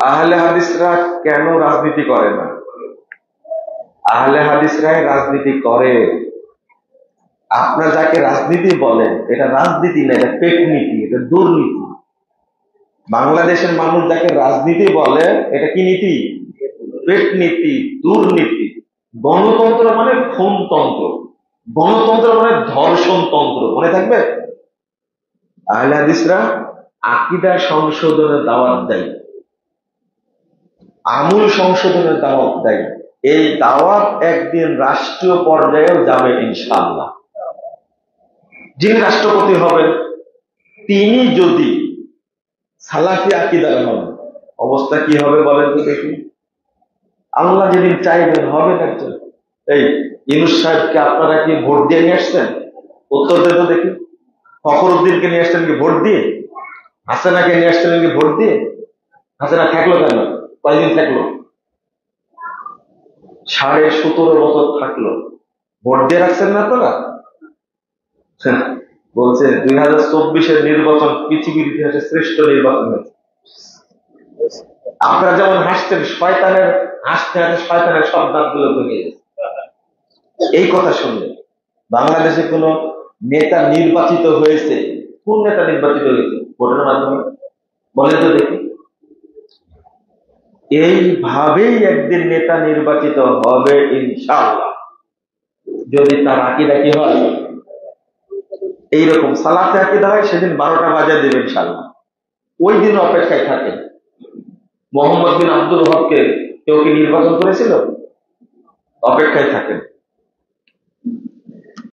আহলে হাদিসরা কেন রাজনীতি করে না? আহলে হাদিসরাই রাজনীতি করে। আপনারা যাকে রাজনীতি বলেন, এটা রাজনীতি না, এটা পেটনীতি, এটা দুর্নীতি। বাংলাদেশের মানুষ যাকে রাজনীতি বলে, এটা কি নীতি? পেটনীতি, দুর্নীতি। গণতন্ত্র মানে খুনতন্ত্র, গণতন্ত্র মানে ধর্ষণতন্ত্র, মনে থাকবে। আহলে হাদিসরা আকীদা সংশোধনের দাওয়াত দেয়, আমূল সংশোধনের দাওয়াত দেয়। এই দাওয়াত একদিন রাষ্ট্রীয় পর্যায়েও যাবে ইনশাআল্লাহ। যিনি রাষ্ট্রপতি হবেন তিনি যদি সালাফি আকীদার হন, অবস্থা কি হবে বলেন তো দেখি। আল্লাহ যেদিন চাইবেন হবেন একজন। এই ইউনূস সাহেবকে আপনারা কি ভোট দিয়ে নিয়ে আসছেন? উত্তর দেন তো দেখি। ফখরুদ্দিনকে নিয়ে আসছেন কি ভোট দিয়ে? হাসিনাকে নিয়ে আসছেন কি ভোট দিয়ে? হাসিনা থাকলো কেন? কয়দিন থাকলো? 17.5 বছর থাকলো। ভোট দিয়ে রাখছেন না আপনারা? বলছে 2024-এর নির্বাচন পৃথিবীর ইতিহাসে শ্রেষ্ঠ নির্বাচন হয়েছে। আপনারা যেমন হাসতেন, শয়তানের হাসতে হাসতে শয়তানের সব দাঁতগুলো ভেঙে গেছে এই কথা শুনলে। বাংলাদেশে কোন নেতা নির্বাচিত হয়েছে? কোন নেতা নির্বাচিত হয়েছে ভোটের মাধ্যমে? বলেন তো দেখি। এইভাবেই একদিন নেতা নির্বাচিত হবে ইনশাআল্লাহ, যদি তার আকীদা কি হয়, এইরকম সালাফি আকীদা হয়। সেদিন 12টা বাজায় দেবে ইনশাআল্লাহ। ওই দিন অপেক্ষায় থাকেন। মোহাম্মদ বিন আব্দুল ওয়াহাবকে কেউ কি নির্বাচন করেছিল? অপেক্ষায় থাকেন।